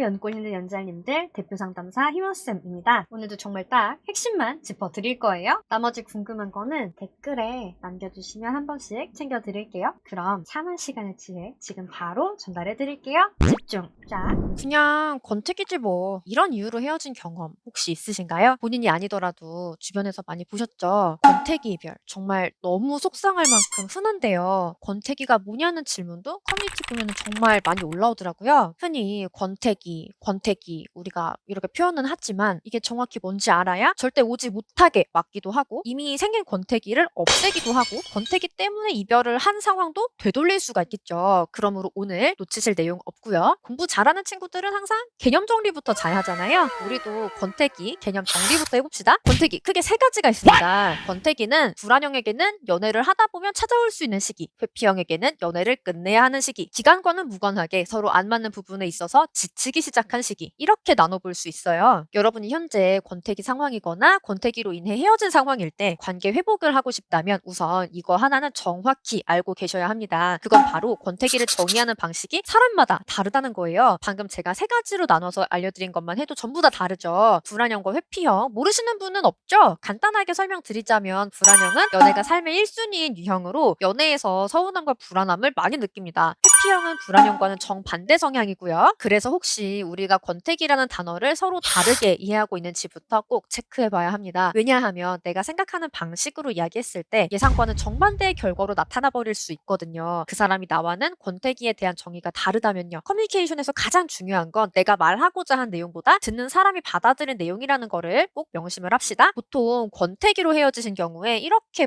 연고 있는 연자님들 대표 상담사 희원쌤입니다. 오늘도 정말 딱 핵심만 짚어드릴 거예요. 나머지 궁금한 거는 댓글에 남겨주시면 한 번씩 챙겨드릴게요. 그럼 참은 시간을 취해 지금 바로 전달해드릴게요. 집중! 자, 그냥 권태기지 뭐. 이런 이유로 헤어진 경험 혹시 있으신가요? 본인이 아니더라도 주변에서 많이 보셨죠? 권태기 이별. 정말 너무 속상할 만큼 흔한데요. 권태기가 뭐냐는 질문도 커뮤니티 보면 정말 많이 올라오더라고요. 흔히 권태기 우리가 이렇게 표현은 하지만 이게 정확히 뭔지 알아야 절대 오지 못하게 막기도 하고 이미 생긴 권태기를 없애기도 하고 권태기 때문에 이별을 한 상황도 되돌릴 수가 있겠죠. 그러므로 오늘 놓치실 내용 없고요. 공부 잘하는 친구들은 항상 개념 정리부터 잘 하잖아요. 우리도 권태기 개념 정리부터 해봅시다. 권태기 크게 세 가지가 있습니다. 권태기는 불안형에게는 연애를 하다 보면 찾아올 수 있는 시기, 회피형에게는 연애를 끝내야 하는 시기, 기간과는 무관하게 서로 안 맞는 부분에 있어서 지치기 시작한 시기, 이렇게 나눠볼 수 있어요. 여러분이 현재 권태기 상황이거나 권태기로 인해 헤어진 상황일 때 관계 회복을 하고 싶다면 우선 이거 하나는 정확히 알고 계셔야 합니다. 그건 바로 권태기를 정의하는 방식이 사람마다 다르다는 거예요. 방금 제가 세 가지로 나눠서 알려드린 것만 해도 전부 다 다르죠. 불안형과 회피형 모르시는 분은 없죠? 간단하게 설명드리자면 불안형은 연애가 삶의 1순위인 유형으로 연애에서 서운함과 불안함을 많이 느낍니다. 회피형은 불안형과는 정반대 성향이고요. 그래서 혹시 우리가 권태기라는 단어를 서로 다르게 이해하고 있는지부터 꼭 체크해봐야 합니다. 왜냐하면 내가 생각하는 방식으로 이야기했을 때 예상과는 정반대의 결과로 나타나 버릴 수 있거든요. 그 사람이 나와는 권태기에 대한 정의가 다르다면요. 커뮤니케이션에서 가장 중요한 건 내가 말하고자 한 내용보다 듣는 사람이 받아들인 내용이라는 거를 꼭 명심을 합시다. 보통 권태기로 헤어지신 경우에 이렇게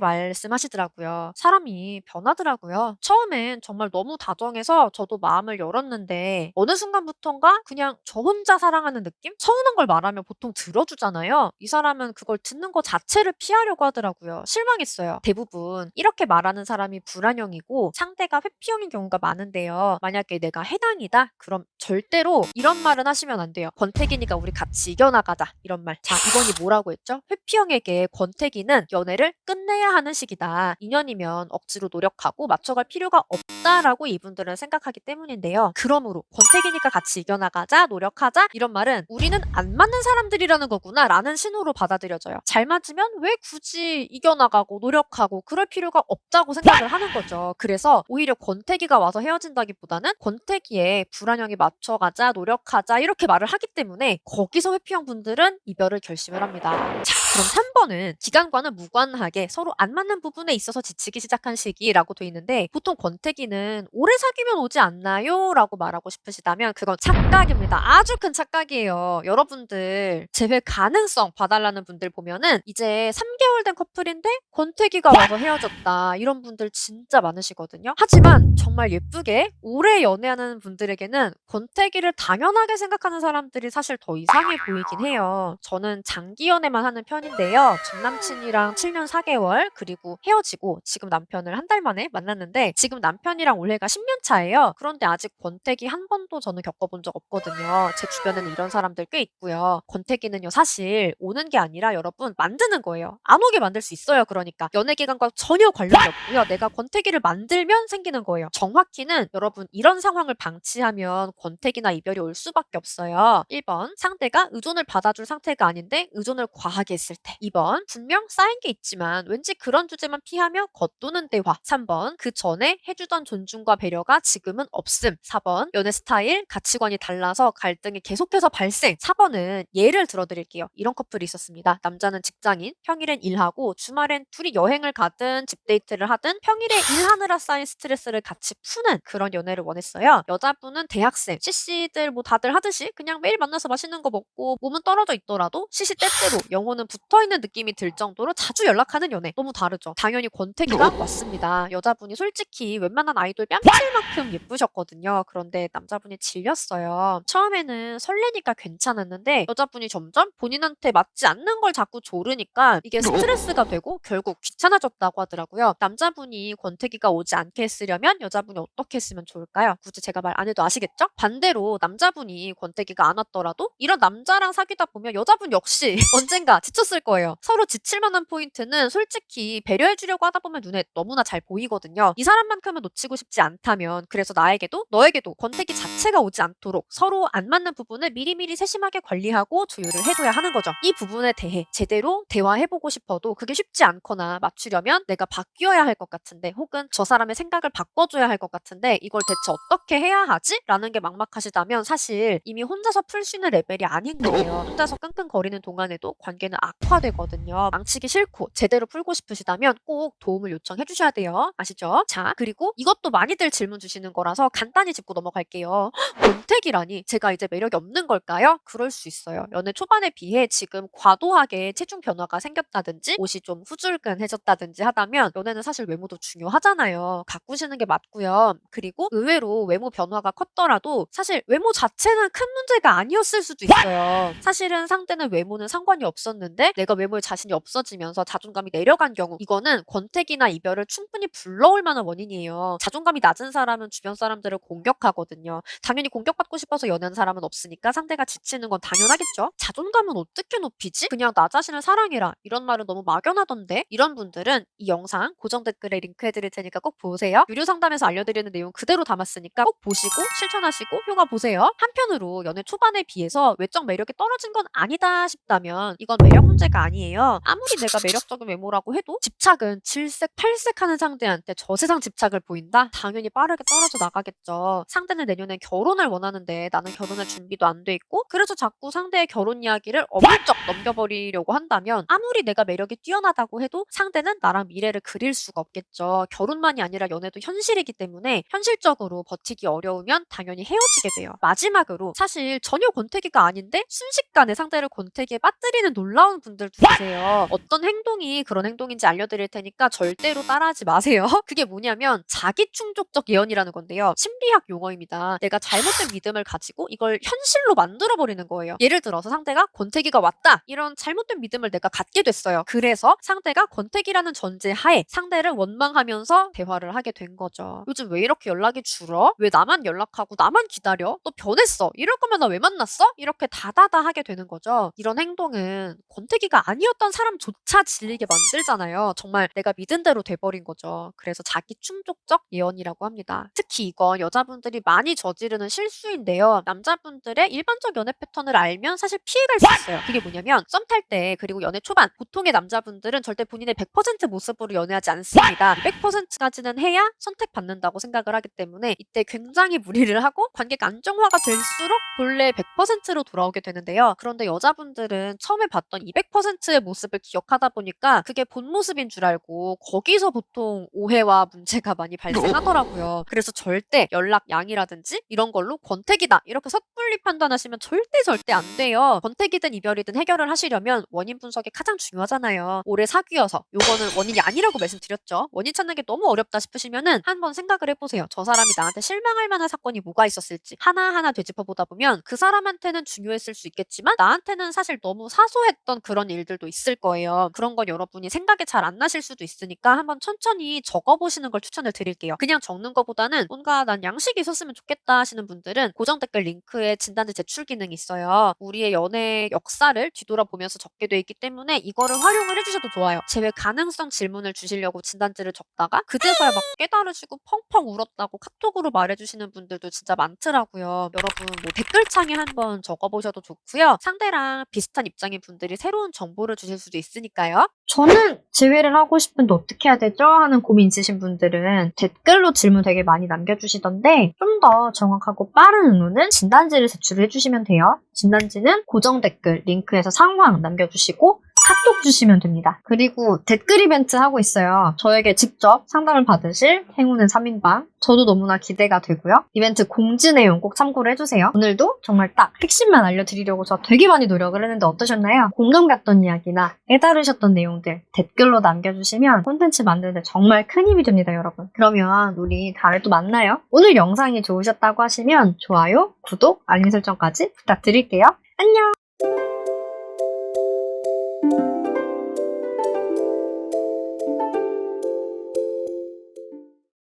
말씀하시더라고요. 사람이 변하더라고요. 처음엔 정말 너무 다정해서 저도 마음을 열었는데 어느 순간부턴가 그냥 저 혼자 사랑하는 느낌? 서운한 걸 말하면 보통 들어주잖아요. 이 사람은 그걸 듣는 것 자체를 피하려고 하더라고요. 실망했어요. 대부분 이렇게 말하는 사람이 불안형이고 상대가 회피형인 경우가 많은데요. 만약에 내가 해당이다? 그럼 절대로 이런 말은 하시면 안 돼요. 권태기니까 우리 같이 이겨나가자. 이런 말. 자, 이번이 뭐라고 했죠? 회피형에게 권태기는 연애를 끝내야 하는 시기다. 인연이면 억지로 노력하고 맞춰갈 필요가 없다라고 이분들은 생각하기 때문인데요. 그러므로 권태기니까 같이 이겨나가자, 노력하자 이런 말은 우리는 안 맞는 사람들이라는 거구나 라는 신호로 받아들여져요. 잘 맞으면 왜 굳이 이겨나가고 노력하고 그럴 필요가 없다고 생각을 하는 거죠. 그래서 오히려 권태기가 와서 헤어진다기보다는 권태기에 불안형이 맞춰가자, 노력하자 이렇게 말을 하기 때문에 거기서 회피형 분들은 이별을 결심을 합니다. 자, 그럼 3번은 기간과는 무관하게 서로 안 맞는 부분에 있어서 지치기 시작한 시기라고 돼 있는데 보통 권태기는 오래 사귀면 오지 않나요? 라고 말하고 싶으시다면 그건 착각입니다. 아주 큰 착각이에요. 여러분들 재회 가능성 봐달라는 분들 보면은 이제 3개월 된 커플인데 권태기가 와서 헤어졌다 이런 분들 진짜 많으시거든요. 하지만 정말 예쁘게 오래 연애하는 분들에게는 권태기를 당연하게 생각하는 사람들이 사실 더 이상해 보이긴 해요. 저는 장기 연애만 하는 편인데요. 전 남친이랑 7년 4개월 그리고 헤어지고 지금 남편을 한 달 만에 만났는데 지금 남편이랑 올해가 10년 차예요. 그런데 아직 권태기 한 번도 저는 겪어본 적 없거든요. 제 주변에는 이런 사람들 꽤 있고요. 권태기는요 사실 오는 게 아니라 여러분 만드는 거예요. 안 오게 만들 수 있어요. 그러니까 연애 기간과 전혀 관련이 없고요. 내가 권태기를 만들면 생기는 거예요. 정확히는 여러분 이런 상황을 방치하면 권태기나 이별이 올 수밖에 없어요. 1번 상대가 의존을 받아줄 상태가 아닌데 의존을 과하게 했을 때 2번 분명 쌓인 게 있지만 왠지 그런 주제만 피하며 겉도는 대화 3번 그 전에 해주던 존중과 배려가 지금은 없음 4번 연애 스타일, 가치관이 달라서 갈등이 계속해서 발생 4번은 예를 들어드릴게요. 이런 커플이 있었습니다. 남자는 직장인, 평일엔 일하고 주말엔 둘이 여행을 가든 집데이트를 하든 평일에 일하느라 쌓인 스트레스를 같이 푸는 그런 연애를 원했어요. 여자분은 대학생, CC들 뭐 다들 하듯이 그냥 매일 만나서 맛있는 거 먹고 몸은 떨어져 있더라도 시시때때로 영혼은 붙어있는 느낌이 들 정도로 자주 연락하는 연애. 너무 다르죠. 당연히 권태기가 왔습니다. 여자분이 솔직히 웬만한 아이돌 뺨칠 만큼 예쁘셨거든요. 그런데 남자분이 질렸어요. 처음에는 설레니까 괜찮았는데 여자분이 점점 본인한테 맞지 않는 걸 자꾸 조르니까 이게 스트레스가 되고 결국 귀찮아졌다고 하더라고요. 남자분이 권태기가 오지 않게 했으려면 여자분이 어떻게 했으면 좋을까요? 굳이 제가 말 안 해도 아시겠죠? 반대로 남자분이 권태기가 안 왔더라도 이런 남자랑 사귀다 보면 여자분 역시 언젠가 지쳤을 보셨을 거예요. 서로 지칠 만한 포인트는 솔직히 배려해주려고 하다 보면 눈에 너무나 잘 보이거든요. 이 사람만큼은 놓치고 싶지 않다면 그래서 나에게도 너에게도 권태기 자체가 오지 않도록 서로 안 맞는 부분을 미리미리 세심하게 관리하고 조율을 해둬야 하는 거죠. 이 부분에 대해 제대로 대화해보고 싶어도 그게 쉽지 않거나 맞추려면 내가 바뀌어야 할 것 같은데 혹은 저 사람의 생각을 바꿔줘야 할 것 같은데 이걸 대체 어떻게 해야 하지? 라는 게 막막하시다면 사실 이미 혼자서 풀 수 있는 레벨이 아닌 거예요. 혼자서 끙끙거리는 동안에도 관계는 악화되거든요. 망치기 싫고 제대로 풀고 싶으시다면 꼭 도움을 요청해 주셔야 돼요. 아시죠? 자, 그리고 이것도 많이들 질문 주시는 거라서 간단히 짚고 넘어갈게요. 권태기라니 제가 이제 매력이 없는 걸까요? 그럴 수 있어요. 연애 초반에 비해 지금 과도하게 체중 변화가 생겼다든지 옷이 좀 후줄근해졌다든지 하다면 연애는 사실 외모도 중요하잖아요. 가꾸시는 게 맞고요. 그리고 의외로 외모 변화가 컸더라도 사실 외모 자체는 큰 문제가 아니었을 수도 있어요. 사실은 상대는 외모는 상관이 없었는데 내가 외모에 자신이 없어지면서 자존감이 내려간 경우 이거는 권태기나 이별을 충분히 불러올 만한 원인이에요. 자존감이 낮은 사람은 주변 사람들을 공격하거든요. 당연히 공격받고 싶어서 연애하는 사람은 없으니까 상대가 지치는 건 당연하겠죠. 자존감은 어떻게 높이지? 그냥 나 자신을 사랑해라. 이런 말은 너무 막연하던데? 이런 분들은 이 영상 고정 댓글에 링크해드릴 테니까 꼭 보세요. 유료 상담에서 알려드리는 내용 그대로 담았으니까 꼭 보시고 실천하시고 효과 보세요. 한편으로 연애 초반에 비해서 외적 매력이 떨어진 건 아니다 싶다면 이건 매력 문제가 아니에요. 아무리 내가 매력적인 외모라고 해도 집착은 질색팔색하는 상대한테 저세상 집착을 보인다? 당연히 빠르게 떨어져 나가겠죠. 상대는 내년에 결혼을 원하는데 나는 결혼할 준비도 안 돼 있고 그래서 자꾸 상대의 결혼 이야기를 어물쩍 넘겨버리려고 한다면 아무리 내가 매력이 뛰어나다고 해도 상대는 나랑 미래를 그릴 수가 없겠죠. 결혼만이 아니라 연애도 현실이기 때문에 현실적으로 버티기 어려우면 당연히 헤어지게 돼요. 마지막으로 사실 전혀 권태기가 아닌데 순식간에 상대를 권태기에 빠뜨리는 놀라운 분들도 계세요. 어떤 행동이 그런 행동인지 알려드릴 테니까 절대로 따라하지 마세요. 그게 뭐냐면 자기충족적 예언이라는 건데요. 심리학 용어입니다. 내가 잘못된 믿음을 가지고 이걸 현실로 만들어버리는 거예요. 예를 들어서 상대가 권태기가 왔다. 이런 잘못된 믿음을 내가 갖게 됐어요. 그래서 상대가 권태기라는 전제 하에 상대를 원망하면서 대화를 하게 된 거죠. 요즘 왜 이렇게 연락이 줄어? 왜 나만 연락하고 나만 기다려? 너 변했어. 이럴 거면 나 왜 만났어? 이렇게 다다다 하게 되는 거죠. 이런 행동은 권태기가 아니었던 사람조차 질리게 만들잖아요. 정말 내가 믿은 대로 돼버린 거죠. 그래서 자기 충족적 예언이라고 합니다. 특히 이건 여자분들이 많이 저지르는 실수인데요. 남자분들의 일반적 연애 패턴을 알면 사실 피해갈 수 있어요. 그게 뭐냐면 썸 탈 때 그리고 연애 초반 보통의 남자분들은 절대 본인의 100% 모습으로 연애하지 않습니다. 200%까지는 해야 선택받는다고 생각을 하기 때문에 이때 굉장히 무리를 하고 관계가 안정화가 될수록 본래 100%로 돌아오게 되는데요. 그런데 여자분들은 처음에 봤던 200%의 모습을 기억하다 보니까 그게 본 모습인 줄 알고 거기서 보통 오해와 문제가 많이 발생하더라고요. 그래서 절대 연락 양이라든지 이런 걸로 권태기다 이렇게 섣불리 판단하시면 절대 안 돼요. 권태기든 이별이든 해결을 하시려면 원인 분석이 가장 중요하잖아요. 오래 사귀어서 요거는 원인이 아니라고 말씀드렸죠. 원인 찾는 게 너무 어렵다 싶으시면은 한번 생각을 해보세요. 저 사람이 나한테 실망할 만한 사건이 뭐가 있었을지 하나하나 되짚어 보다 보면 그 사람한테는 중요했을 수 있겠지만 나한테는 사실 너무 사소했던 그런 일들도 있을 거예요. 그런 건 여러분이 생각이 잘 안 나실 수도 있으니까 한번 천천히 적어보시는 걸 추천을 드릴게요. 그냥 적는 것보다는 뭔가 난 양식이 있었으면 좋겠다 하시는 분들은 고정 댓글 링크에 진단지 제출 기능이 있어요. 우리의 연애 역사를 뒤돌아보면서 적게 돼 있기 때문에 이거를 활용을 해주셔도 좋아요. 재회 가능성 질문을 주시려고 진단지를 적다가 그제서야 막 깨달으시고 펑펑 울었다고 카톡으로 말해주시는 분들도 진짜 많더라고요. 여러분 뭐 댓글창에 한번 적어보셔도 좋고요. 상대랑 비슷한 입장인 분들이 새로운 정보를 주실 수도 있으니까요. 저는 재회를 하고 싶은데 어떻게 해야 되죠? 하는 고민 있으신 분들은 댓글로 질문 되게 많이 남겨주시던데 좀 더 정확하고 빠른 응우는 진단지를 제출을 해주시면 돼요. 진단지는 고정 댓글 링크에서 상황 남겨주시고 카톡 주시면 됩니다. 그리고 댓글 이벤트 하고 있어요. 저에게 직접 상담을 받으실 행운은 3인방. 저도 너무나 기대가 되고요. 이벤트 공지 내용 꼭 참고를 해주세요. 오늘도 정말 딱 핵심만 알려드리려고 저 되게 많이 노력을 했는데 어떠셨나요? 공감 갔던 이야기나 깨달으셨던 내용들 댓글로 남겨주시면 콘텐츠 만드는데 정말 큰 힘이 됩니다, 여러분. 그러면 우리 다음에 또 만나요. 오늘 영상이 좋으셨다고 하시면 좋아요, 구독, 알림 설정까지 부탁드릴게요. 안녕!